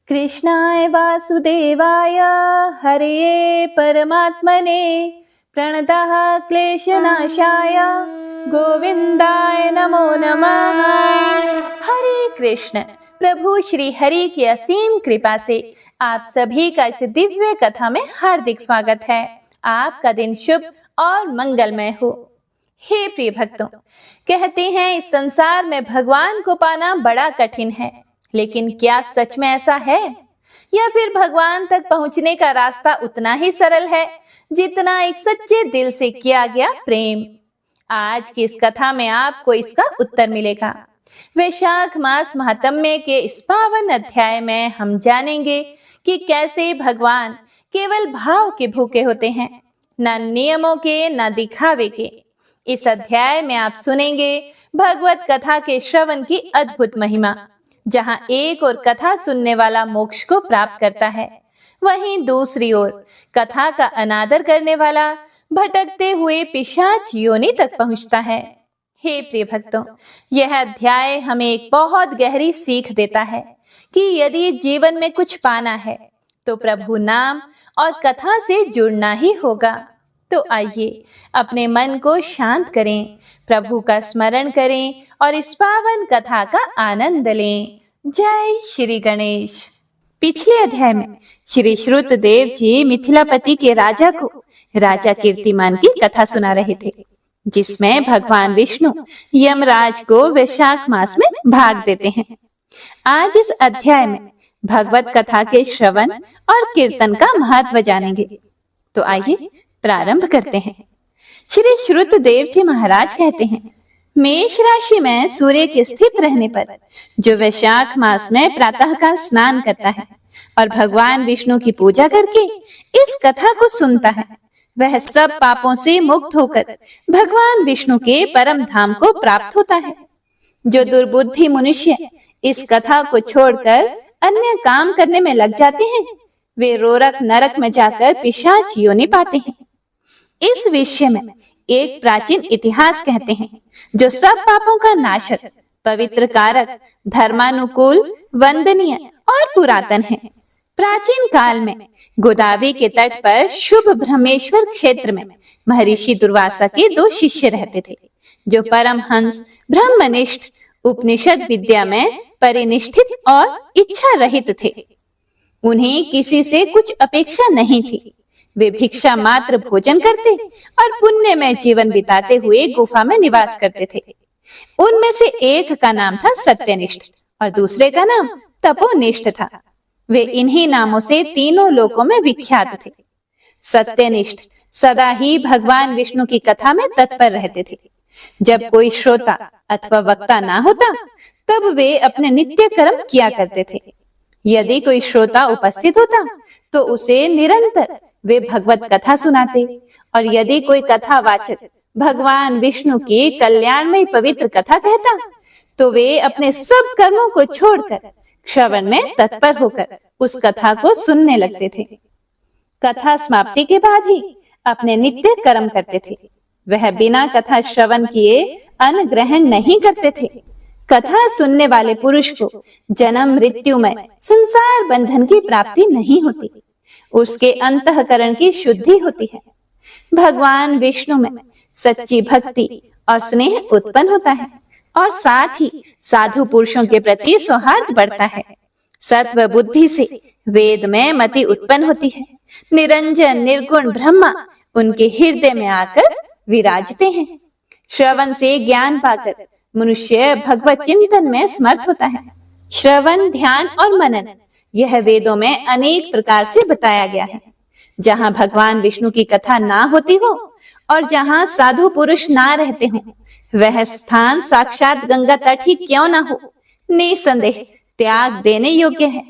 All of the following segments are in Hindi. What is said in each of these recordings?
कृष्णाय वासुदेवाय हरये परमात्मने प्रणतः क्लेशनाशाय गोविंदाय नमो नमः। हरे कृष्ण। प्रभु श्री हरि की असीम कृपा से आप सभी का इस दिव्य कथा में हार्दिक स्वागत है। आपका दिन शुभ और मंगलमय हो। हे प्रिय भक्तों, कहते हैं इस संसार में भगवान को पाना बड़ा कठिन है, लेकिन क्या सच में ऐसा है, या फिर भगवान तक पहुंचने का रास्ता उतना ही सरल है जितना एक सच्चे दिल से किया गया प्रेम? आज की इस कथा में आपको इसका उत्तर मिलेगा। वैशाख मास महात्म्य के इस पावन अध्याय में हम जानेंगे कि कैसे भगवान केवल भाव के भूखे होते हैं, न नियमों के न दिखावे के। इस अध्याय में आप सुनेंगे भगवत कथा के श्रवण की अद्भुत महिमा, जहां एक और कथा सुनने वाला मोक्ष को प्राप्त करता है, वहीं दूसरी ओर कथा का अनादर करने वाला भटकते हुए पिशाच योनि तक पहुंचता है। हे प्रिय भक्तों, यह अध्याय हमें एक बहुत गहरी सीख देता है कि यदि जीवन में कुछ पाना है तो प्रभु नाम और कथा से जुड़ना ही होगा। तो आइए अपने मन को शांत करें, प्रभु का स्मरण करें और इस पावन कथा का आनंद लें। जय श्री गणेश। पिछले अध्याय में श्री श्रुतदेव जी मिथिलापति के राजा को राजा कीर्तिमान की कथा सुना रहे थे, जिसमें भगवान विष्णु यमराज को वैशाख मास में भाग देते हैं। आज इस अध्याय में भगवत कथा के श्रवण और कीर्तन का महत्व जानेंगे। तो आइए प्रारंभ करते हैं। श्री श्रुतदेव जी महाराज कहते हैं, मेष राशि में सूर्य के स्थित रहने पर जो वैशाख मास में प्रातःकाल स्नान करता है और भगवान विष्णु की पूजा करके इस कथा को सुनता है, वह सब पापों से मुक्त होकर भगवान विष्णु के परम धाम को प्राप्त होता है। जो दुर्बुद्धि मनुष्य इस कथा को छोड़कर अन्य काम करने में लग जाते हैं, वे रोरक नरक में जाकर पिशाच योनि पाते हैं। इस विषय में एक प्राचीन इतिहास कहते हैं, जो सब पापों का नाशक, पवित्र कारक, धर्मानुकूल, वंदनीय और पुरातन है। प्राचीन काल में गोदावरी के तट पर शुभ ब्रह्मेश्वर क्षेत्र में महर्षि दुर्वासा के 2 शिष्य रहते थे, जो परमहंस ब्रह्मनिष्ठ, उपनिषद विद्या में परिनिष्ठित और इच्छा रहित थे। उन्हें किसी से कुछ अपेक्षा नहीं थी। वे भिक्षा मात्र भोजन करते और पुण्य में जीवन बिताते हुए गुफा में निवास करते थे। उनमें से एक का नाम था सत्यनिष्ठ और दूसरे का नाम तपोनिष्ठ था। वे इन्हीं नामों से तीनों लोकों में विख्यात थे। सत्यनिष्ठ सदा ही भगवान विष्णु की कथा में तत्पर रहते थे। जब कोई श्रोता अथवा वक्ता ना होता, तब वे अपने नित्य कर्म किया करते थे। यदि कोई श्रोता उपस्थित होता तो उसे निरंतर वे भगवत कथा सुनाते, और यदि कोई कथावाचक भगवान विष्णु की कल्याणमय पवित्र कथा कहता, तो वे अपने सब कर्मों को छोड़कर श्रवण में तत्पर होकर उस कथा को सुनने लगते थे। कथा समाप्ति के बाद ही अपने नित्य कर्म करते थे। वह बिना कथा श्रवण किए अन्न ग्रहण नहीं करते थे। कथा सुनने वाले पुरुष को जन्म मृत्यु में संसार बंधन की प्राप्ति नहीं होती। उसके अंतःकरण की शुद्धि होती है। भगवान विष्णु में सच्ची भक्ति और स्नेह उत्पन्न होता है, और साथ ही साधु पुरुषों के प्रति सौहार्द बढ़ता है। सत्व बुद्धि से वेद में मति उत्पन्न होती है। निरंजन निर्गुण ब्रह्मा उनके हृदय में आकर विराजते हैं। श्रवण से ज्ञान पाकर मनुष्य भगवत चिंतन में समर्थ होता है। श्रवण, ध्यान और मनन, यह वेदों में अनेक प्रकार से बताया गया है। जहाँ भगवान विष्णु की कथा ना होती हो और जहाँ साधु पुरुष ना रहते हो, वह स्थान साक्षात गंगा तट ही क्यों ना हो, निसंदेह त्याग देने योग्य है।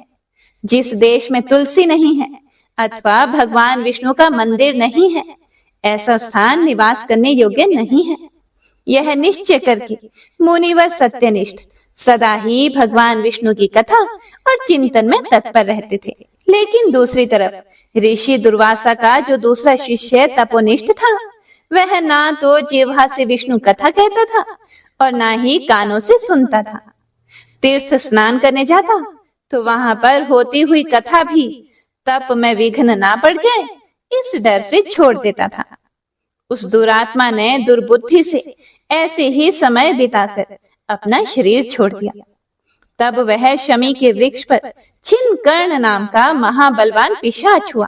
जिस देश में तुलसी नहीं है अथवा भगवान विष्णु का मंदिर नहीं है, ऐसा स्थान निवास करने योग्य नहीं है। यह निश्चय करके मुनिवर सत्यनिष्ठ सदा ही भगवान विष्णु की कथा और चिंतन में तत्पर रहते थे। लेकिन दूसरी तरफ ऋषि दुर्वासा का जो दूसरा शिष्य तपोनिष्ठ था, वह ना तो जिह्वा से विष्णु कथा कहता था और ना ही कानों से सुनता था। तीर्थ स्नान करने जाता तो वहां पर होती हुई कथा भी तप में विघ्न ना पड़ जाए इस डर से छोड़ देता था। उस दुरात्मा ने दुर्बुद्धि से ऐसे ही समय बिताकर अपना शरीर छोड़ दिया। तब वह शमी के वृक्ष पर छिन्नकर्ण नाम का महाबलवान पिशाच हुआ।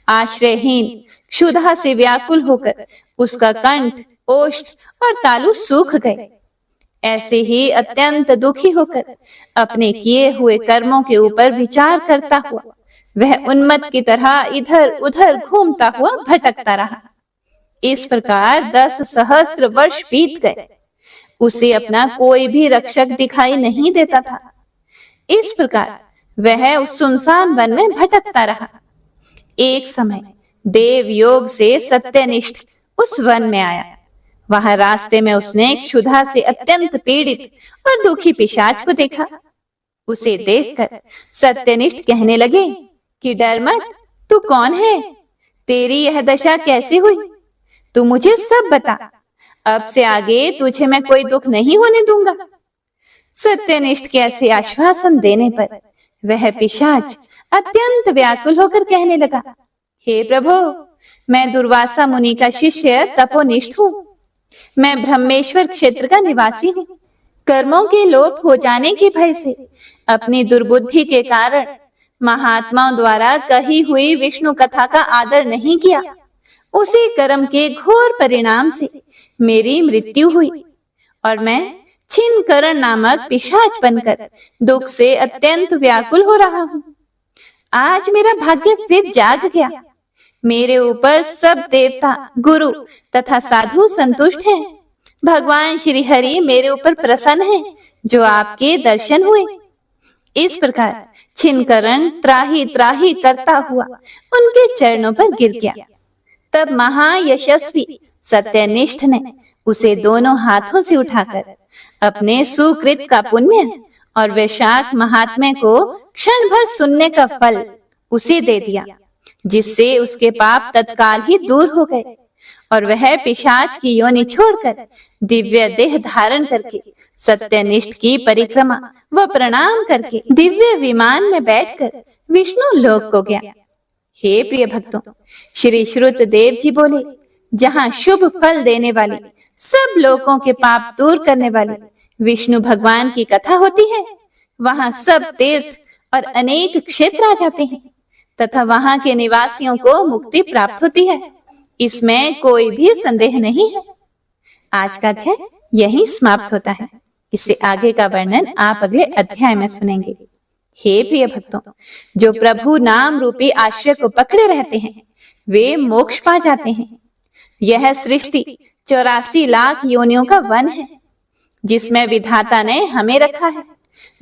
आश्रयहीन क्षुधा से व्याकुल होकर उसका कंठ, ओष्ठ और तालु सूख गए। ऐसे ही अत्यंत दुखी होकर अपने किए हुए कर्मों के ऊपर विचार करता हुआ वह उन्मत्त की तरह इधर उधर घूमता हुआ भटकता रहा। इस प्रकार 10 सहस्त्र वर्ष बीत गए। उसे अपना कोई भी रक्षक दिखाई नहीं देता था। इस प्रकार वह उस सुनसान वन में भटकता रहा। एक समय देव योग से सत्यनिष्ठ उस वन में आया। वहां रास्ते में उसने क्षुधा से अत्यंत पीड़ित और दुखी पिशाच को देखा। उसे देखकर सत्यनिष्ठ कहने लगे कि डर मत, तू कौन है? तेरी यह दशा कैसे हुई? तू मुझे सब बता। अब से आगे तुझे मैं कोई दुख नहीं होने दूंगा। सत्यनिष्ठ के ऐसे आश्वासन देने पर वह पिशाच अत्यंत व्याकुल होकर कहने लगा, हे प्रभु, मैं दुर्वासा मुनि का शिष्य तपोनिष्ठ हूँ। मैं ब्रह्मेश्वर क्षेत्र का निवासी हूँ। कर्मों के लोप हो जाने के भय से अपनी दुर्बुद्धि के कारण महात्माओं द्वारा कही हुई विष्णु कथा का आदर नहीं किया। उसी कर्म के घोर परिणाम से मेरी मृत्यु हुई और मैं छिन्नकर्ण नामक पिशाच बनकर दुख से अत्यंत व्याकुल हो रहा हूँ। आज मेरा भाग्य फिर जाग गया। मेरे ऊपर सब देवता, गुरु तथा साधु संतुष्ट हैं। भगवान श्री हरि मेरे ऊपर प्रसन्न हैं, जो आपके दर्शन हुए। इस प्रकार छिन्नकर्ण त्राही त्राही करता हुआ उनके चरणों पर गिर गया। तब महायशस्वी सत्यनिष्ठ ने उसे दोनों हाथों से उठाकर अपने सुकृत का पुण्य और वैशाख महात्म्य को क्षण भर सुनने का फल उसे दे दिया, जिससे उसके पाप तत्काल ही दूर हो गए और वह पिशाच की योनि छोड़कर दिव्य देह धारण करके सत्यनिष्ठ की परिक्रमा व प्रणाम करके दिव्य विमान में बैठकर विष्णु लोक को गया। हे प्रिय भक्तों, श्री श्रुत देव जी बोले, जहाँ शुभ फल देने वाली, सब लोगों के पाप दूर करने वाली विष्णु भगवान की कथा होती है, वहां सब तीर्थ और अनेक क्षेत्र आ जाते हैं तथा वहां के निवासियों को मुक्ति प्राप्त होती है। इसमें कोई भी संदेह नहीं है। आज का अध्याय यहीं समाप्त होता है। इससे आगे का वर्णन आप अगले अध्याय में सुनेंगे। हे प्रिय भक्तों, जो प्रभु नाम रूपी आश्रय को पकड़े रहते हैं वे मोक्ष पा जाते हैं। यह सृष्टि 84 लाख योनियों का वन है, जिसमें विधाता ने हमें रखा है।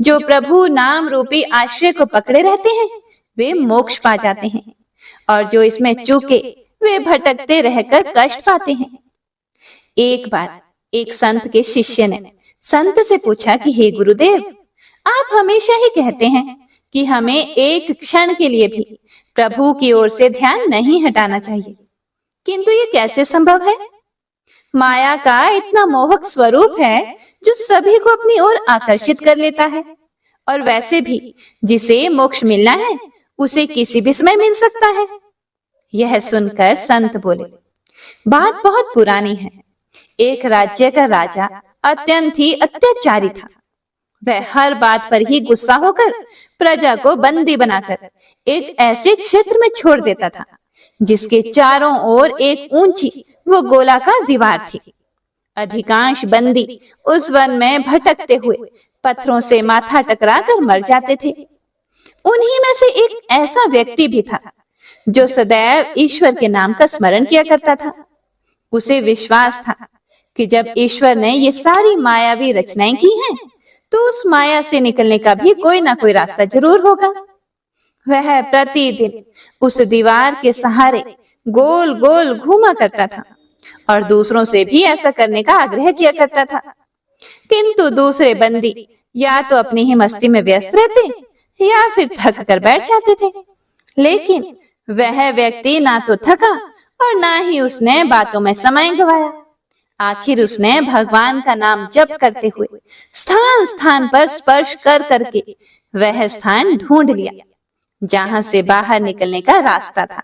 जो प्रभु नाम रूपी आश्रय को पकड़े रहते हैं वे मोक्ष पा जाते हैं, और जो इसमें चूके वे भटकते रहकर कष्ट पाते हैं। एक बार एक संत के शिष्य ने संत से पूछा कि हे गुरुदेव, आप हमेशा ही कहते हैं कि हमें एक क्षण के लिए भी प्रभु की ओर से ध्यान नहीं हटाना चाहिए, किंतु ये कैसे संभव है? माया का इतना मोहक स्वरूप है जो सभी को अपनी ओर आकर्षित कर लेता है, और वैसे भी जिसे मोक्ष मिलना है उसे किसी भी समय मिल सकता है। यह सुनकर संत बोले, बात बहुत पुरानी है। एक राज्य का राजा अत्यंत ही अत्याचारी था। वह हर बात पर ही गुस्सा होकर प्रजा को बंदी बनाकर एक ऐसे क्षेत्र में छोड़ देता था जिसके चारों ओर एक ऊंची वो गोलाकार दीवार थी। अधिकांश बंदी उस वन में भटकते हुए पत्थरों से माथा टकराकर मर जाते थे। उन्हीं में से एक ऐसा व्यक्ति भी था जो सदैव ईश्वर के नाम का स्मरण किया करता था। उसे विश्वास था कि जब ईश्वर ने ये सारी मायावी रचनाएं की हैं, तो उस माया से निकलने का भी कोई ना कोई रास्ता जरूर होगा। वह प्रतिदिन उस दीवार के सहारे गोल गोल घूमा करता था और दूसरों से भी ऐसा करने का आग्रह किया करता था, किंतु दूसरे बंदी या तो अपनी ही मस्ती में व्यस्त रहते या फिर थक कर बैठ जाते थे। लेकिन वह व्यक्ति ना तो थका और ना ही उसने बातों में समय गवाया। आखिर उसने भगवान का नाम जप करते हुए स्थान स्थान पर स्पर्श कर करके वह स्थान ढूंढ लिया जहां से बाहर निकलने का रास्ता था।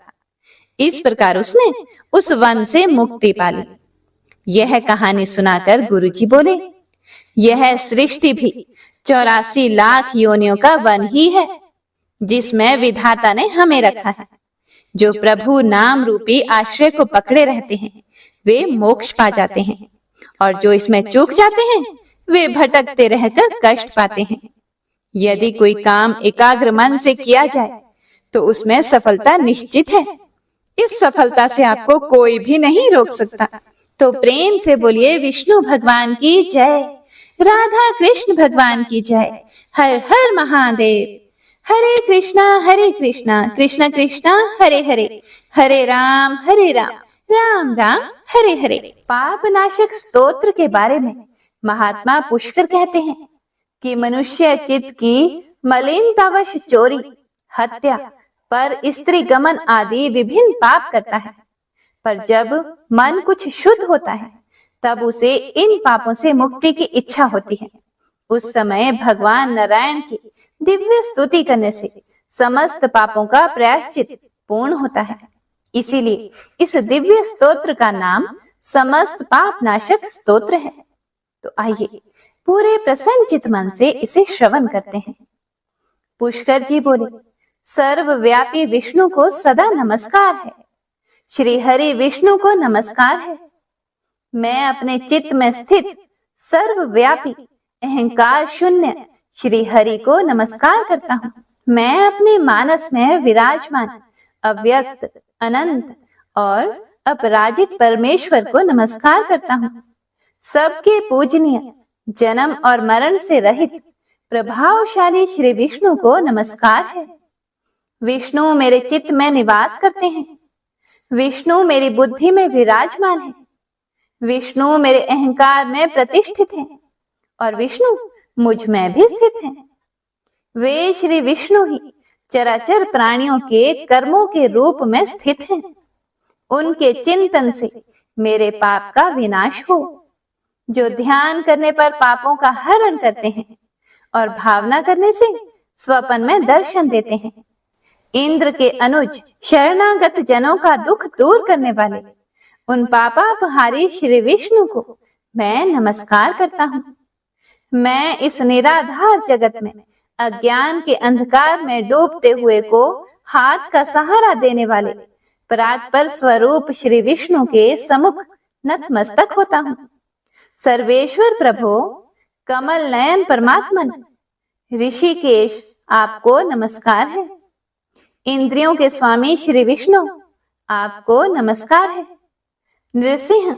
इस प्रकार उसने उस वन से मुक्ति पा ली। यह कहानी सुनाकर गुरुजी बोले, यह सृष्टि भी 84 लाख योनियों का वन ही है जिसमें विधाता ने हमें रखा है। जो प्रभु नाम रूपी आश्रय को पकड़े रहते हैं वे मोक्ष पा जाते हैं, और जो इसमें चूक जाते हैं वे भटकते रहकर कष्ट पाते हैं। यदि कोई काम एकाग्र मन से किया जाए तो उसमें सफलता निश्चित है। इस सफलता से आपको कोई भी नहीं रोक सकता। तो प्रेम से बोलिए विष्णु भगवान की जय, राधा कृष्ण भगवान की जय। हर हर महादेव। हरे कृष्णा कृष्ण कृष्णा हरे हरे, हरे राम राम राम हरे हरे। पाप नाशक स्तोत्र के बारे में महात्मा पुष्कर कहते हैं कि मनुष्य चित्त की मलिनतावश चोरी, हत्या, पर स्त्री गमन आदि विभिन्न पाप करता है, पर जब मन कुछ शुद्ध होता है तब उसे इन पापों से मुक्ति की इच्छा होती है। उस समय भगवान नारायण की दिव्य स्तुति करने से समस्त पापों का प्रायश्चित पूर्ण होता है। इसीलिए इस दिव्य स्तोत्र का नाम समस्त पाप नाशक स्तोत्र है। तो आइए पूरे प्रसन्नचित मन से इसे श्रवण करते हैं। पुष्कर जी बोले, सर्वव्यापी विष्णु को सदा नमस्कार है। श्री हरि विष्णु को नमस्कार है। मैं अपने चित्त में स्थित सर्वव्यापी अहंकार शून्य श्री हरि को नमस्कार करता हूँ। मैं अपने मानस में विराजमान अव्यक्त, अनंत और अपराजित परमेश्वर को नमस्कार करता हूँ। सबके पूजनीय, जन्म और मरण से रहित प्रभावशाली श्री विष्णु को नमस्कार है। विष्णु मेरे चित्त में निवास करते हैं। विष्णु मेरी बुद्धि में विराजमान है। विष्णु मेरे अहंकार में प्रतिष्ठित हैं और विष्णु मुझ में भी स्थित हैं। वे श्री विष्णु ही चराचर प्राणियों के कर्मों के रूप में स्थित हैं। उनके चिंतन से मेरे पाप का विनाश हो। जो ध्यान करने पर पापों का हरण करते हैं और भावना करने से स्वप्न में दर्शन देते हैं। इंद्र के अनुज शरणागत जनों का दुख दूर करने वाले उन पापापहारी श्री विष्णु को मैं नमस्कार करता हूँ। मैं इस निराधार जगत में अज्ञान के अंधकार में डूबते हुए को हाथ का सहारा देने वाले परात्पर स्वरूप श्री विष्णु के सम्मुख नतमस्तक होता हूँ। सर्वेश्वर प्रभो, कमल नयन परमात्मन, ऋषिकेश आपको नमस्कार है। इंद्रियों के स्वामी श्री विष्णु आपको नमस्कार है। नृसिंह,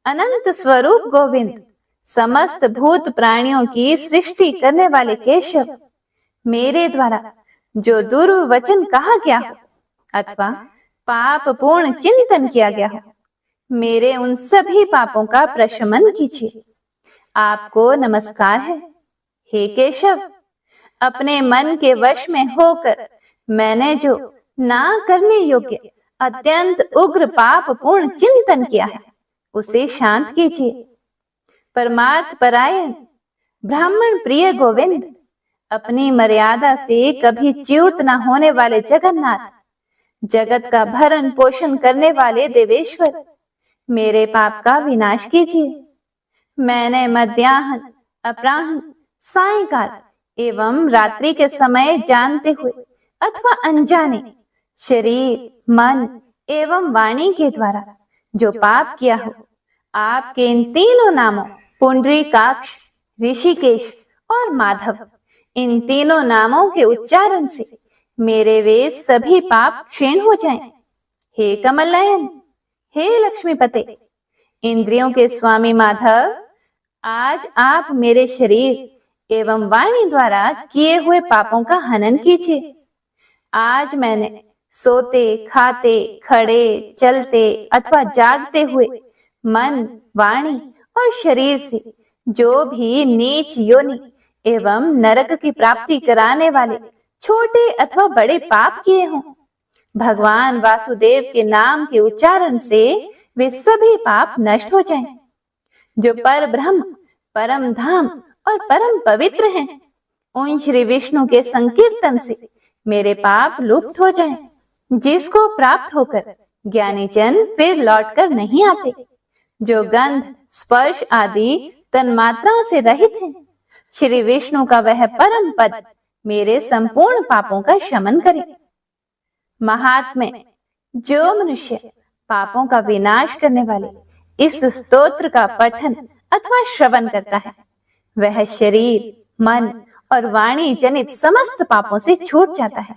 अनंत स्वरूप गोविंद, समस्त भूत प्राणियों की सृष्टि करने वाले केशव, मेरे द्वारा जो दुर्वचन कहा गया हो अथवा पाप पूर्ण चिंतन किया गया हो, मेरे उन सभी पापों का प्रशमन कीजिए। आपको नमस्कार है। हे केशव, अपने मन के वश में होकर मैंने जो ना करने योग्य अत्यंत उग्र पाप पूर्ण चिंतन किया है उसे शांत कीजिए। परमार्थ परायण ब्राह्मण प्रिय गोविंद, अपनी मर्यादा से कभी च्युत न होने वाले जगन्नाथ, जगत का भरण पोषण करने वाले देवेश्वर, मेरे पाप का विनाश कीजिए। मैंने मध्याह्न, अपराह्न, सायंकाल एवं रात्रि के समय जानते हुए अथवा अनजाने शरीर, मन एवं वाणी के द्वारा जो पाप किया हो, आपके इन तीनों नामों पुंडरीकाक्ष, ऋषिकेश और माधव, इन तीनों नामों के उच्चारण से मेरे वे सभी पाप क्षीण हो जाएं। हे कमल नयन, हे लक्ष्मीपते, इंद्रियों के स्वामी माधव, आज आप मेरे शरीर एवं वाणी द्वारा किए हुए पापों का हनन कीजिए। आज मैंने सोते, खाते, खड़े, चलते अथवा जागते हुए मन, वाणी और शरीर से जो भी नीच योनि एवं नरक की प्राप्ति कराने वाले छोटे अथवा बड़े पाप किए हों, भगवान वासुदेव के नाम के उच्चारण से वे सभी पाप नष्ट हो जाएं। जो पर ब्रह्म, परम धाम और परम पवित्र हैं, उन श्री विष्णु के संकीर्तन से मेरे पाप लुप्त हो जाएं, जिसको प्राप्त होकर ज्ञानी जन फिर लौटकर नहीं आते, जो गंध स्पर्श आदि तन्मात्राओं से रहित हैं। श्री विष्णु का वह परम पद मेरे संपूर्ण पापों का शमन करे। महात्म्य, जो मनुष्य पापों का विनाश करने वाले इस स्तोत्र का पठन अथवा श्रवण करता है, वह शरीर, मन और वाणी जनित समस्त पापों से छूट जाता है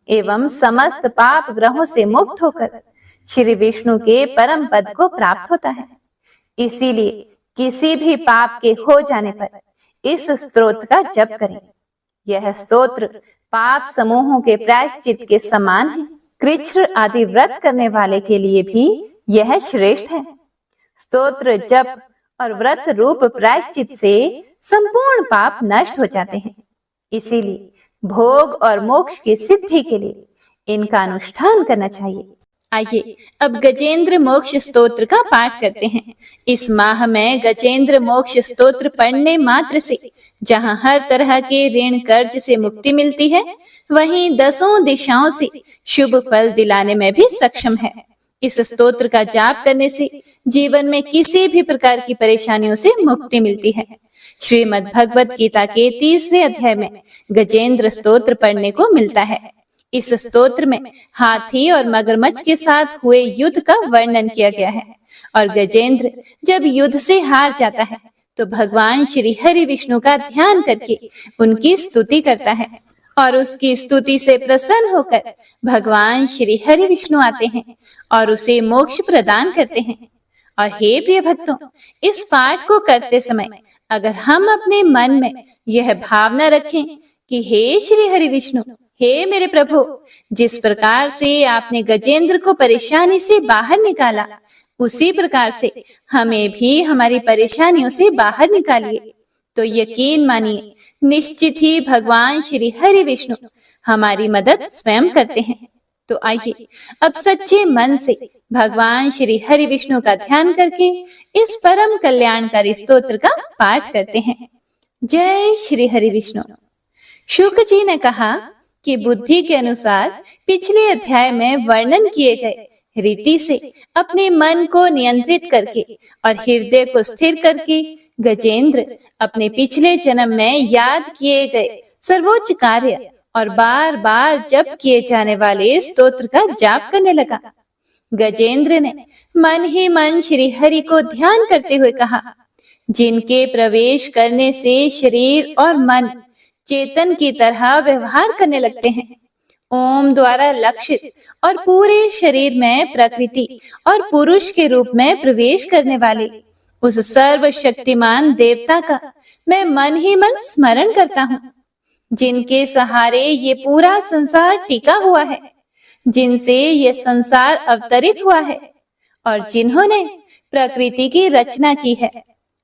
एवं समस्त पाप ग्रहों से मुक्त होकर श्री विष्णु के परम पद को प्राप्त होता है। इसीलिए किसी भी पाप के हो जाने पर इस स्तोत्र का जप करें। यह स्तोत्र पाप समूहों के प्रायश्चित के समान है। कृच्छ्र आदि व्रत करने वाले के लिए भी यह श्रेष्ठ है। स्तोत्र, जप और व्रत रूप प्रायश्चित से संपूर्ण पाप नष्ट हो जाते हैं। इसीलिए भोग और मोक्ष की सिद्धि के लिए इनका अनुष्ठान करना चाहिए। आइए अब गजेंद्र मोक्ष स्तोत्र का पाठ करते हैं। इस माह में गजेंद्र मोक्ष स्तोत्र पढ़ने मात्र से जहां हर तरह के ऋण कर्ज से मुक्ति मिलती है, वहीं 10 दिशाओं से शुभ फल दिलाने में भी सक्षम है। इस स्तोत्र का जाप करने से जीवन में किसी भी प्रकार की परेशानियों से मुक्ति मिलती है। श्रीमद् भगवत गीता के 3रे अध्याय में गजेंद्र स्तोत्र पढ़ने को मिलता है। इस स्तोत्र में हाथी और मगरमच्छ के साथ हुए युद्ध का वर्णन किया गया है और गजेंद्र जब युद्ध से हार जाता है तो भगवान श्री हरि विष्णु का ध्यान करके उनकी स्तुति करता है और उसकी स्तुति से प्रसन्न होकर भगवान श्री हरि विष्णु आते हैं और उसे मोक्ष प्रदान करते हैं। और हे प्रिय भक्तों, इस पाठ को करते समय अगर हम अपने मन में यह भावना रखें कि हे श्री हरि विष्णु, हे मेरे प्रभु, जिस प्रकार से आपने गजेंद्र को परेशानी से बाहर निकाला, उसी प्रकार से हमें भी हमारी परेशानियों से बाहर निकालिए, तो यकीन मानिए निश्चित ही भगवान श्री हरि विष्णु हमारी मदद स्वयं करते हैं। तो आइए अब सच्चे मन से भगवान श्री हरि विष्णु का ध्यान करके इस परम कल्याणकारी स्तोत्र का पाठ करते हैं। जय श्री हरि विष्णु। शुक जी ने कहा कि बुद्धि के अनुसार पिछले अध्याय में वर्णन किए गए रीति से अपने मन को नियंत्रित करके और हृदय को स्थिर करके गजेंद्र अपने पिछले जन्म में याद किए गए सर्वोच्च कार्य और बार बार जप किए जाने वाले स्तोत्र का जाप करने लगा। गजेंद्र ने मन ही मन श्री हरि को ध्यान करते हुए कहा, जिनके प्रवेश करने से शरीर और मन चेतन की तरह व्यवहार करने लगते हैं, ओम द्वारा लक्षित और पूरे शरीर में प्रकृति और पुरुष के रूप में प्रवेश करने वाले उस सर्वशक्तिमान देवता का मैं मन ही मन स्मरण करता हूँ, जिनके सहारे ये पूरा संसार टिका हुआ है, जिनसे ये संसार अवतरित हुआ है और जिन्होंने प्रकृति की रचना की है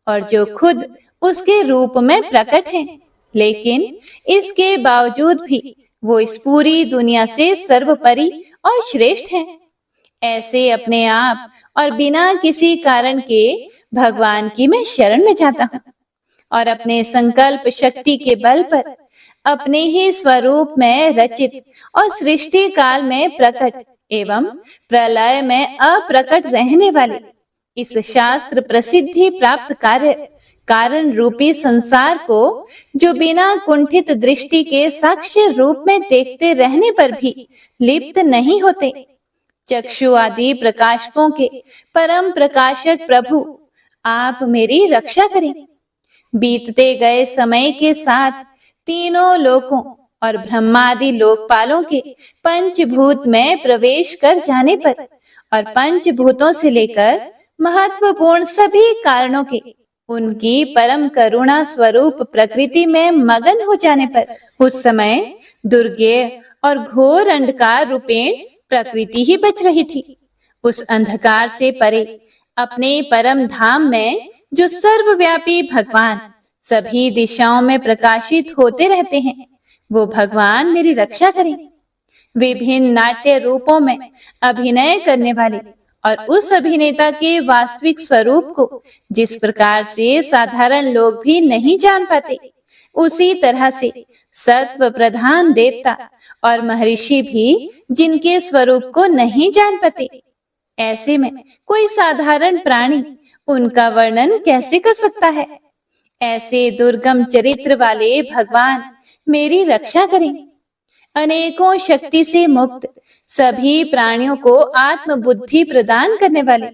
और जो खुद उसके रूप में प्रकट हैं, लेकिन इसके बावजूद भी वो इस पूरी दुनिया से सर्वोपरि और श्रेष्ठ हैं। ऐसे अपने आप और बिना किसी कारण के भगवान की मैं शरण में जाता हूँ और अपने संकल्प शक्ति के बल पर अपने ही स्वरूप में रचित और सृष्टि काल में प्रकट एवं प्रलय में अप्रकट रहने वाले इस शास्त्र प्रसिद्धि प्राप्त कार्य कारण रूपी संसार को, जो बिना कुंठित दृष्टि के साक्ष्य रूप में देखते रहने पर भी लिप्त नहीं होते, चक्षु आदि प्रकाशकों के परम प्रकाशक प्रभु, आप मेरी रक्षा करें। बीतते गए समय के साथ तीनों लोकों और ब्रह्मादि लोकपालों के पंचभूत में प्रवेश कर जाने पर और पंचभूतों से लेकर महत्वपूर्ण सभी कारणों के उनकी परम करुणा स्वरूप प्रकृति में मगन हो जाने पर उस समय दुर्गेय और घोर अंधकार रूपेण प्रकृति ही बच रही थी। उस अंधकार से परे अपने परम धाम में जो सर्वव्यापी भगवान सभी दिशाओं में प्रकाशित होते रहते हैं, वो भगवान मेरी रक्षा करें। विभिन्न नाट्य रूपों में अभिनय करने वाले और उस अभिनेता के वास्तविक स्वरूप को जिस प्रकार से साधारण लोग भी नहीं जान पाते, उसी तरह से सत्व प्रधान देवता और महर्षि भी जिनके स्वरूप को नहीं जान पाते। ऐसे में कोई साधारण प्राणी उनका वर्णन कैसे कर सकता है। ऐसे दुर्गम चरित्र वाले भगवान मेरी रक्षा करें। अनेकों शक्ति से मुक्त, सभी प्राणियों को आत्म बुद्धि प्रदान करने वाले,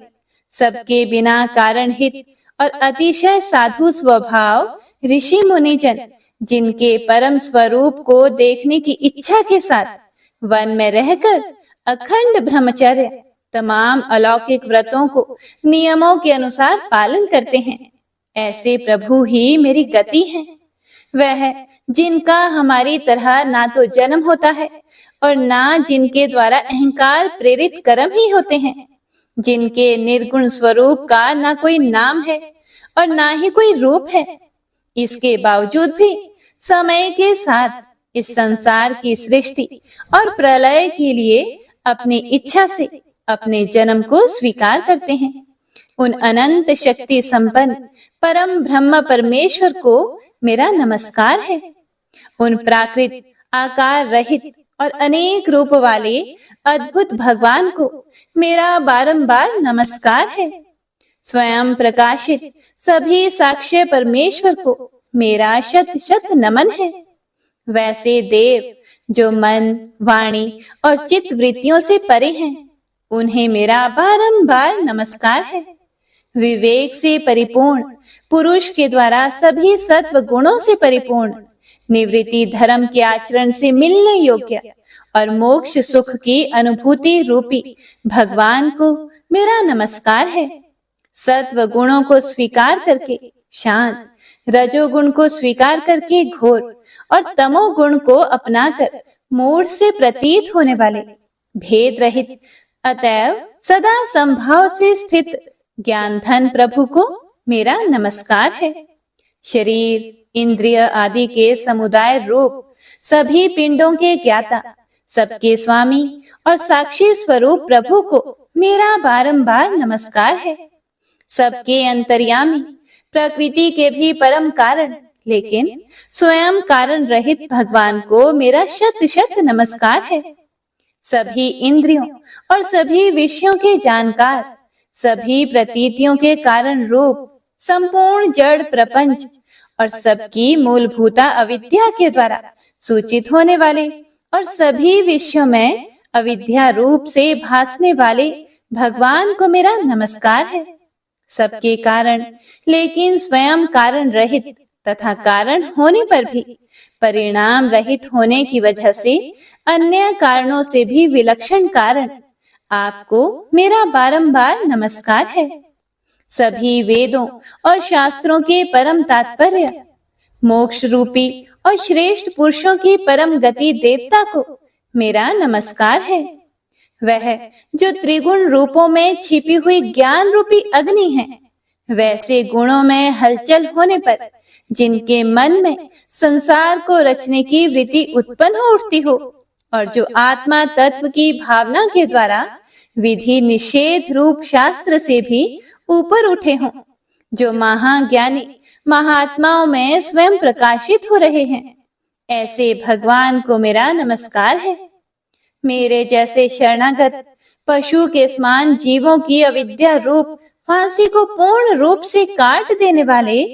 सबके बिना कारण हित और अतिशय साधु स्वभाव ऋषि मुनिजन, जिनके परम स्वरूप को देखने की इच्छा के साथ वन में रहकर अखंड ब्रह्मचर्य तमाम अलौकिक व्रतों को नियमों के अनुसार पालन करते हैं, ऐसे प्रभु ही मेरी गति हैं। वह जिनका हमारी तरह ना तो जन्म होता है और ना जिनके द्वारा अहंकार प्रेरित कर्म ही होते हैं, जिनके निर्गुण स्वरूप का ना कोई नाम है और ना ही कोई रूप है। इसके बावजूद भी समय के साथ इस संसार की सृष्टि और प्रलय के लिए अपनी इच्छा से अपने जन्म को स्वीकार करते हैं। उन अनंत शक्ति संपन्न परम ब्रह्म परमेश्वर को मेरा नमस्कार है। उन प्राकृत आकार रहित और अनेक रूप वाले अद्भुत भगवान को मेरा बारंबार नमस्कार है। स्वयं प्रकाशित सभी साक्ष्य परमेश्वर को मेरा शत शत नमन है। वैसे देव जो मन, वाणी और चित्त वृत्तियों से परे हैं, उन्हें मेरा बारंबार नमस्कार है। विवेक से परिपूर्ण पुरुष के द्वारा सभी सत्व गुणों से परिपूर्ण, निवृत्ति धर्म के आचरण से मिलने योग्य और मोक्ष सुख की अनुभूति रूपी भगवान को मेरा नमस्कार है। सत्व गुणों को स्वीकार करके शांत, रजोगुण को स्वीकार करके घोर और तमोगुण को अपनाकर मूढ़ से प्रतीत होने वाले, भेद रहित अतएव सदा संभाव से स्थित ज्ञान धन प्रभु को मेरा नमस्कार है। शरीर, इंद्रिय आदि के समुदाय रूप सभी पिंडों के ज्ञाता, सबके स्वामी और साक्षी स्वरूप प्रभु को मेरा बारंबार नमस्कार है। सबके अंतर्यामी, प्रकृति के भी परम कारण लेकिन स्वयं कारण रहित भगवान को मेरा शत शत नमस्कार है। सभी इंद्रियों और सभी विषयों के जानकार, सभी प्रतीतियों के कारण रूप संपूर्ण जड़ प्रपंच और सबकी मूलभूता अविद्या के द्वारा सूचित होने वाले और सभी विषयों में अविद्या रूप से भासने वाले भगवान को मेरा नमस्कार है। सबके कारण लेकिन स्वयं कारण रहित तथा कारण होने पर भी परिणाम रहित होने की वजह से अन्य कारणों से भी विलक्षण कारण आपको मेरा बारंबार नमस्कार है। सभी वेदों और शास्त्रों के परम तात्पर्य, मोक्ष रूपी और श्रेष्ठ पुरुषों की परम गति देवता को मेरा नमस्कार है। वह जो त्रिगुण रूपों में छिपी हुई ज्ञान रूपी अग्नि है, वैसे गुणों में हलचल होने पर जिनके मन में संसार को रचने की वृत्ति उत्पन्न हो उठती हो और जो आत्मा तत्व की भावना के द्वारा विधि निषेध रूप शास्त्र से भी ऊपर उठे हों, जो महाज्ञानी महात्माओं में स्वयं प्रकाशित हो रहे हैं, ऐसे भगवान को मेरा नमस्कार है। मेरे जैसे शरणागत पशु के समान जीवों की अविद्या रूप फांसी को पूर्ण रूप से काट देने वाले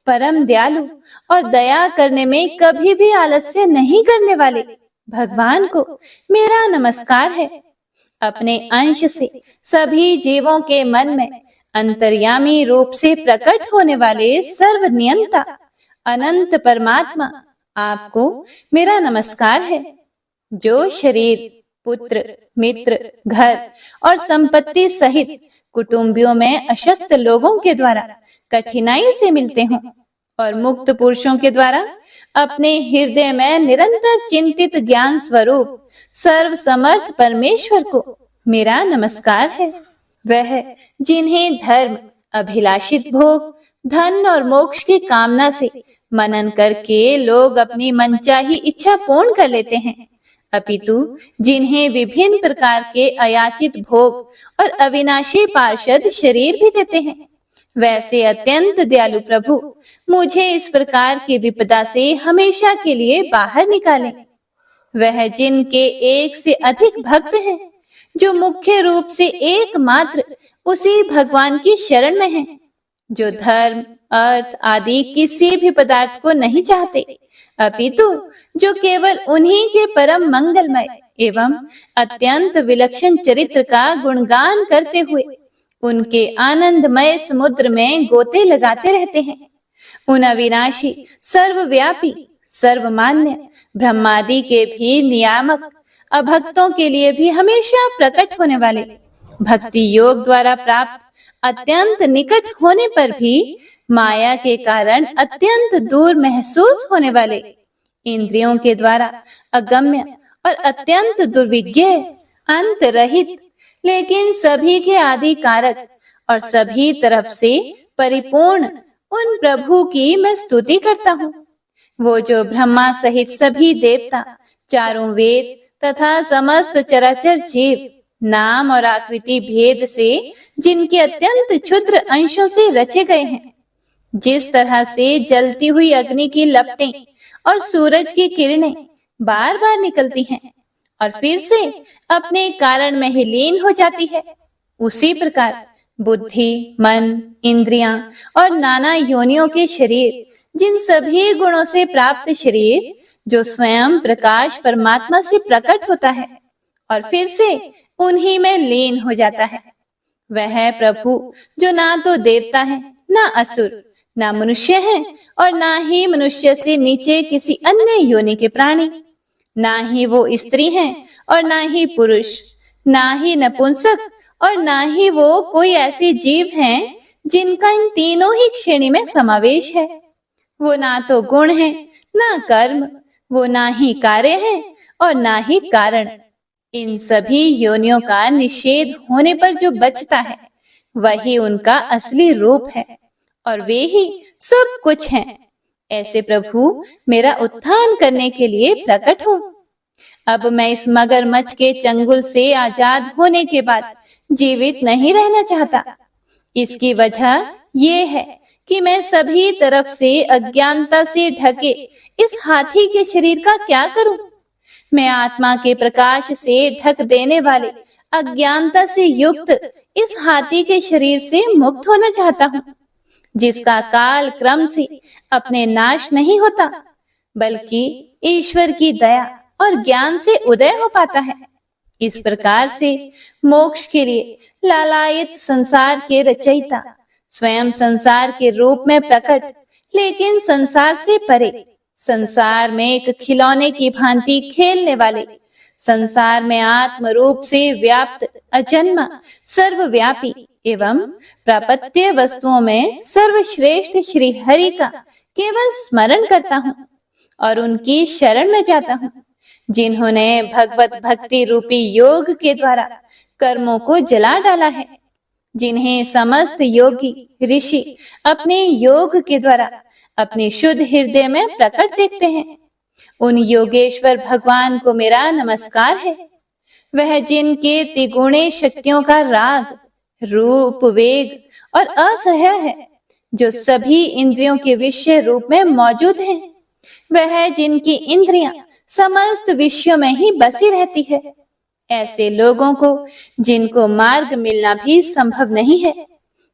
परम दयालु और दया करने में कभी भी आलस्य नहीं करने वाले भगवान को मेरा नमस्कार है। अपने अंश से सभी जीवों के मन में अंतर्यामी रूप से प्रकट होने वाले सर्वनियंता अनंत परमात्मा आपको मेरा नमस्कार है। जो शरीर, पुत्र, मित्र, घर और संपत्ति सहित कुटुंबियों में अशक्त लोगों के द्वारा कठिनाई से मिलते हों और मुक्त पुरुषों के द्वारा अपने हृदय में निरंतर चिंतित ज्ञान स्वरूप सर्व समर्थ परमेश्वर को मेरा नमस्कार है। वह जिन्हें धर्म, अभिलाषित भोग, धन और मोक्ष की कामना से मनन करके लोग अपनी मनचाही इच्छा पूर्ण कर लेते हैं, अपितु जिन्हें विभिन्न प्रकार के अयाचित भोग और अविनाशी पार्षद शरीर भी देते हैं, वैसे अत्यंत दयालु प्रभु मुझे इस प्रकार की विपदा से हमेशा के लिए बाहर निकालें। वह जिनके एक से अधिक भक्त हैं, जो मुख्य रूप से एकमात्र उसी भगवान की शरण में हैं, जो धर्म, अर्थ आदि किसी भी पदार्थ को नहीं चाहते, अपितु जो केवल उन्हीं के परम मंगलमय एवं अत्यंत विलक्षण चरित्र का गुणगान करते हुए उनके आनंदमय समुद्र में गोते लगाते रहते हैं। उन अविनाशी, सर्वव्यापी, सर्वमान्य ब्रह्मादि के भी नियामक, अभक्तों के लिए भी हमेशा प्रकट होने वाले, भक्ति योग द्वारा प्राप्त अत्यंत निकट होने पर भी माया के कारण अत्यंत दूर महसूस होने वाले, इंद्रियों के द्वारा अगम्य और अत्यंत दुर्विज्ञ, अंत रहित, लेकिन सभी के आदि कारक और सभी तरफ से परिपूर्ण उन प्रभु की मैं स्तुति करता हूँ। वो जो ब्रह्मा सहित सभी देवता, चारों वेद तथा समस्त चराचर जीव नाम और आकृति भेद से जिनके अत्यंत क्षुद्र अंशों से रचे गए हैं, जिस तरह से जलती हुई अग्नि की लपटें और सूरज की किरणें बार बार निकलती हैं और फिर से अपने कारण में ही लीन हो जाती है, उसी प्रकार बुद्धि, मन, इंद्रियां और नाना योनियों के शरीर, जिन सभी गुणों से प्राप्त शरीर जो स्वयं प्रकाश परमात्मा से प्रकट होता है और फिर से उन्हीं में लीन हो जाता है, वह प्रभु जो ना तो देवता है, ना असुर, ना मनुष्य है और ना ही मनुष्य से नीचे किसी अन्य योनि के प्राणी, ना ही वो स्त्री हैं और ना ही पुरुष, ना ही नपुंसक और ना ही वो कोई ऐसे जीव हैं जिनका इन तीनों ही श्रेणी में समावेश है। वो ना तो गुण है, ना कर्म, वो ना ही कार्य है और ना ही कारण। इन सभी योनियों का निषेध होने पर जो बचता है वही उनका असली रूप है और वे ही सब कुछ हैं। ऐसे प्रभु मेरा उत्थान करने के लिए प्रकट हो। अब मैं इस मगरमच्छ के चंगुल से आजाद होने के बाद जीवित नहीं रहना चाहता। इसकी वजह ये है कि मैं सभी तरफ से अज्ञानता से ढके इस हाथी के शरीर का क्या करूं? मैं आत्मा के प्रकाश से ढक देने वाले अज्ञानता से युक्त इस हाथी के शरीर से मुक्त होना चाहता हूँ, जिसका काल क्रम से अपने नाश नहीं होता, बल्कि ईश्वर की दया और ज्ञान से उदय हो पाता है। इस प्रकार से मोक्ष के लिए लालायित संसार के रचयिता स्वयं संसार के रूप में प्रकट, लेकिन संसार से परे, संसार में एक खिलौने की भांति खेलने वाले, संसार में आत्म रूप से व्याप्त अजन्मा, सर्वव्यापी एवं प्रापत्य वस्तुओं में सर्वश्रेष्ठ श्री हरि का केवल स्मरण करता हूँ और उनकी शरण में जाता हूँ, जिन्होंने भगवत भक्ति रूपी योग के द्वारा कर्मों को जला डाला है, जिन्हें समस्त योगी ऋषि अपने योग के द्वारा अपने शुद्ध हृदय में प्रकट देखते हैं। उन योगेश्वर भगवान को मेरा नमस्कार है। वह जिनके त्रिगुणे शक्तियों का राग, रूप, वेग और असह्य है, जो सभी इंद्रियों के विषय रूप में मौजूद हैं। वह जिनकी इंद्रियां समस्त विषयों में ही बसी रहती है। ऐसे लोगों को जिनको मार्ग मिलना भी संभव नहीं है,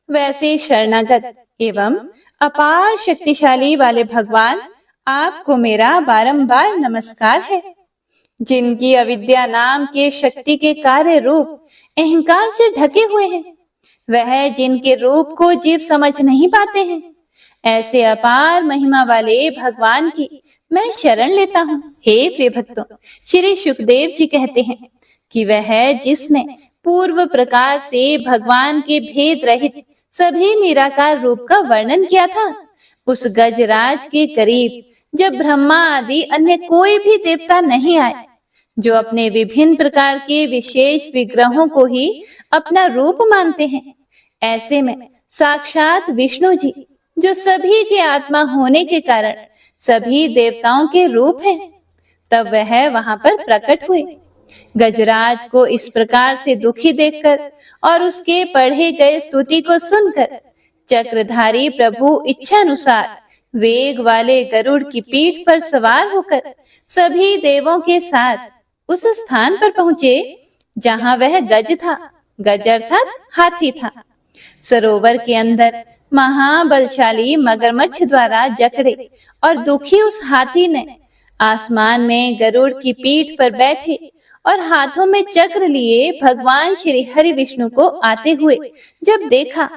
वैसे शरणागत एवं अपार शक्तिशाली वाले भगवान आपको मेरा बारंबार नमस्कार है। जिनकी अविद्या नाम के शक्ति के कार्य रूप अहंकार से ढके हुए हैं, वह जिनके रूप को जीव समझ नहीं पाते हैं, ऐसे अपार महिमा वाले भगवान की मैं शरण लेता हूँ। हे प्रिय भक्तों, श्री सुखदेव जी कहते हैं कि वह जिसने पूर्व प्रकार से भगवान के भेद रहित सभी निराकार रूप का वर्णन किया था, उस गजराज के करीब जब ब्रह्मा आदि अन्य कोई भी देवता नहीं आए, जो अपने विभिन्न प्रकार के विशेष विग्रहों को ही अपना रूप मानते हैं, ऐसे में साक्षात विष्णु जी, जो सभी के आत्मा होने के कारण सभी देवताओं के रूप हैं, तब वह वहां पर प्रकट हुए। गजराज को इस प्रकार से दुखी देखकर और उसके पढ़े गए स्तुति को सुनकर चक्रधारी प्रभु इच्छानुसार वेग वाले गरुड़ की पीठ पर सवार होकर सभी देवों के साथ उस स्थान पर पहुंचे जहां वह गज था। गज अर्थात हाथी था। सरोवर के अंदर महाबलशाली मगरमच्छ द्वारा जकड़े और दुखी उस हाथी ने आसमान में गरुड़ की पीठ पर बैठे और हाथों में चक्र लिए भगवान श्री हरि विष्णु को आते हुए जब देखा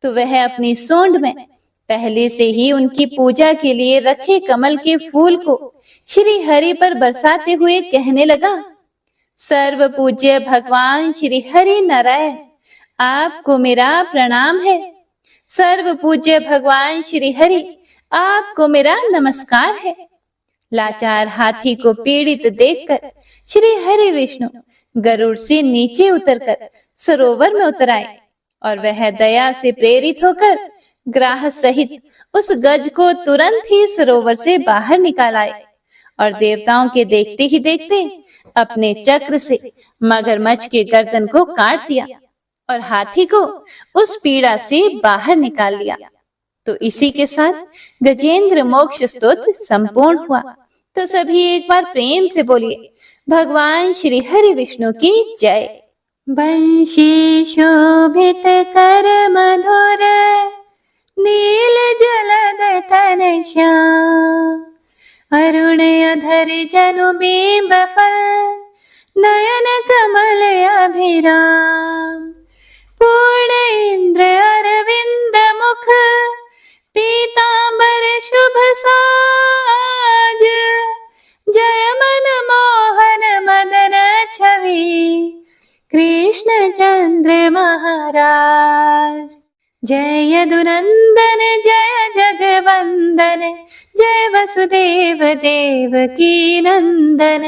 तो वह अपनी सूंड में पहले से ही उनकी पूजा के लिए रखे कमल के फूल को श्री हरि पर बरसाते हुए कहने लगा, सर्व पूज्य भगवान श्री हरि नारायण, आपको मेरा प्रणाम है। सर्व पूज्य भगवान श्री हरि, आपको मेरा नमस्कार है। लाचार हाथी को पीड़ित देखकर श्री हरि विष्णु गरुड़ से नीचे उतरकर सरोवर में उतर आए और वह दया से प्रेरित होकर ग्राह सहित उस गज को तुरंत ही सरोवर से बाहर निकाल आए और देवताओं के देखते ही देखते अपने चक्र से मगरमच्छ के गर्दन को काट दिया और हाथी को उस पीड़ा से बाहर निकाल लिया। तो इसी के साथ गजेंद्र मोक्ष स्तोत्र संपूर्ण हुआ। तो सभी एक बार प्रेम से बोलिए, भगवान श्री हरि विष्णु की जय। बंशी शोभित कर मधुर नील जलद तन श्याम, अरुण अधर जनु बिंब फल नयन कमल अभिराम, पूर्ण इंद्र अरविंद मुख पीतांबर शुभ साज, जय मन मोहन मदन छवि कृष्ण चंद्र महाराज। जय यदुनंदन जय जगवंदन, जय वसुदेव देवकी नंदन,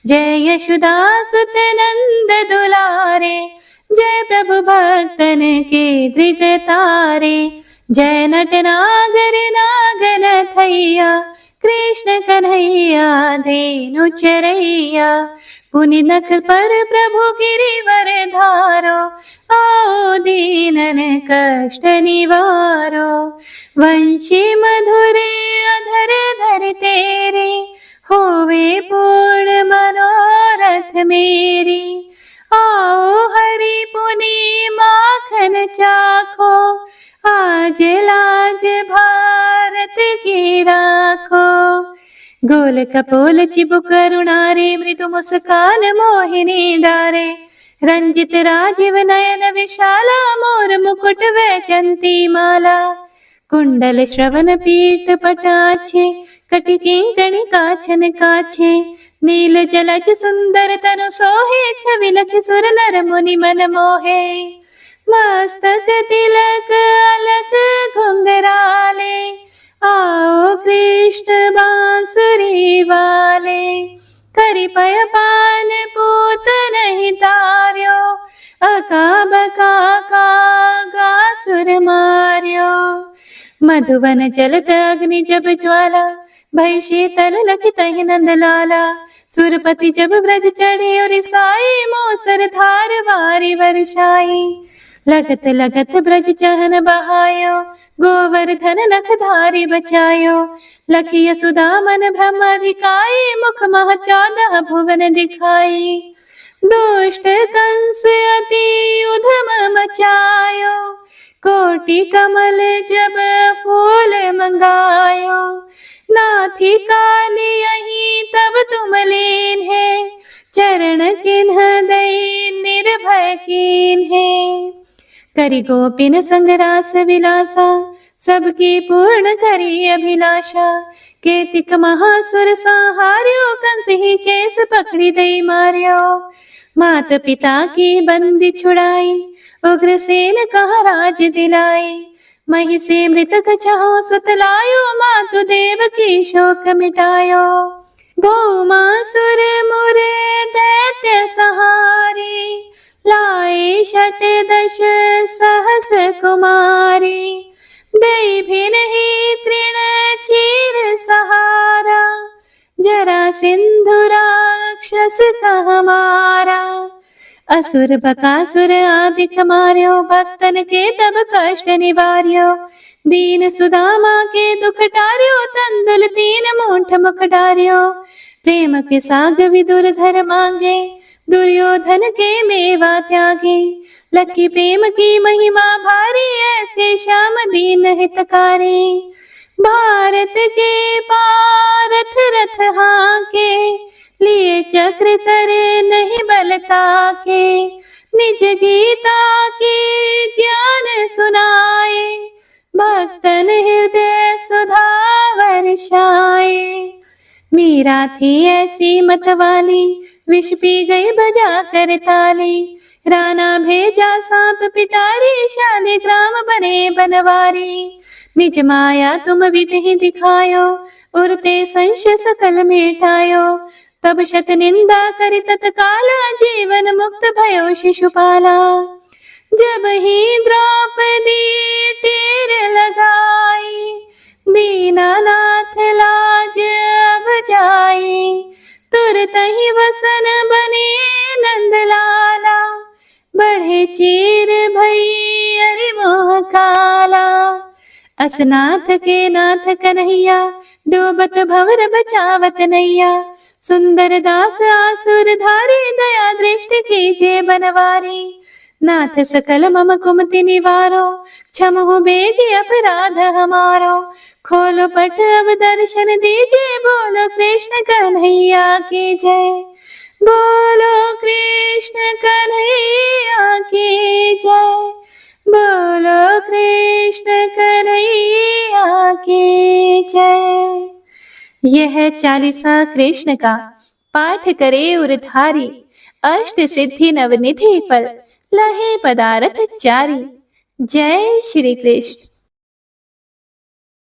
जय यशोदासुत नंद दुलारे, जय प्रभु भक्तन के धृत तारे, जय नट नागर नागन थैया कृष्ण कन्हैया धेनु चरैया, पुनि नख पर प्रभु गिरिवर धारो, आओ दीनन कष्ट निवारो, वंशी मधुरे अधर धर तेरे, होवे पूर्ण मनोरथ मेरी, आओ हरि पुनि माखन चाखो, आज लाज भारत की राखो, गोल कपोल चिबुक करुणारे, मृदु मुस्कान मोहिनी डारे, रंजित राजीव नयन विशाला, मोर मुकुट वैजंती माला, कुंडल श्रवण पीत पटाछे, कटि किंकणी काछन काछे, नील जलज सुंदर तनु सोहे, छवि लखि सुर नर मुनि मन मोहे, मस्तक तिलक अलक घुंघराले, आओ कृष्ण बांसुरी वाले, करि पय पान पूत नहीं तार्यो, अका बका का सुर मार्यो, मधुवन जलत अग्नि जब ज्वाला, भई शीतल लखि तहि नंद लाला, सुरपति जब ब्रज चढ़े और साई, मोसर धार वारी वर्षाई, लगत लगत ब्रज चहन बहायो, गोवर्धन नख धारी बचायो, लखी यशोदा मन ब्रह्माधिकाई, मुख मह 14 भुवन दिखाई, दुष्ट कंस अति उधम मचायो, कोटि कमल जब फूल मंगायो, नाथी काली यही तब तुम लीन है, चरण चिन्ह दई निर्भय कीन है, करि गोपिन संग रास विलासा, सबकी पूर्ण करी अभिलाषा, केतिक महासुर संहार्यो, कंस ही केस पकड़ी दई मार्यो, मात पिता की बंदी छुड़ाई, उग्रसेन कहा राज दिलाई, मही से मृतक चाहो सुतलायो, मातु देव की शोक मिटायो, भौमासुर मुरे दैत्य सहारी, लाए शत दश सहस कुमारी, दई भिन ही तृण चीर सहारा, जरा सिंधु राक्षस का हमारा, असुर बकासुर आदिक मार्यो, भक्तन के तब कष्ट निवार्यो। दीन सुदामा के दुख टार्यो, तंदुल 3 मूठ मुख डार्यो। प्रेम के साग विदुर घर मांगे, दुर्योधन के मेवा त्यागे। लखी प्रेम की महिमा भारी, ऐसे श्याम दीन हितकारी। भारत के पारथ रथ हाके, लिए चक्र करे नहीं बलता के। निज गीता के ज्ञान सुनाए, भक्तन हृदय सुधा वर्षाए। मीरा थी ऐसी मतवाली, विष पी गई बजा कर ताली। राणा भेजा सांप पिटारी, शालिग्राम बने बनवारी। निज माया तुम विधि दिखायो, उरते संश सकल मिटायो। तब शत निंदा कर तत्काला, जीवन मुक्त भयो शिशुपाला। जब ही द्रौपदी टेर लगाई, दीनानाथ लाज अब जाई। तुरत ही वसन बने नंदलाला, बढ़े चीर भई अरि मोह काला। असनाथ के नाथ कन्हैया, डूबत भंवर बचावत नैया। सुंदर दास आसुर धारी, दया दृष्टि कीजिए बनवारी। नाथ सकल मम कुमति निवारो, क्षमहु बेगी अपराध हमारो। खोलो पट अब दर्शन दीजिए, बोलो कृष्ण कन्हैया की जय। बोलो कृष्ण कन्हैया की जय। बोलो कृष्ण कन्हैया की जय। यह चालीसा कृष्ण का पाठ करे उरधारी, अष्ट सिद्धि नवनिधि फल लहे पदारथ चारी। जय श्री कृष्ण।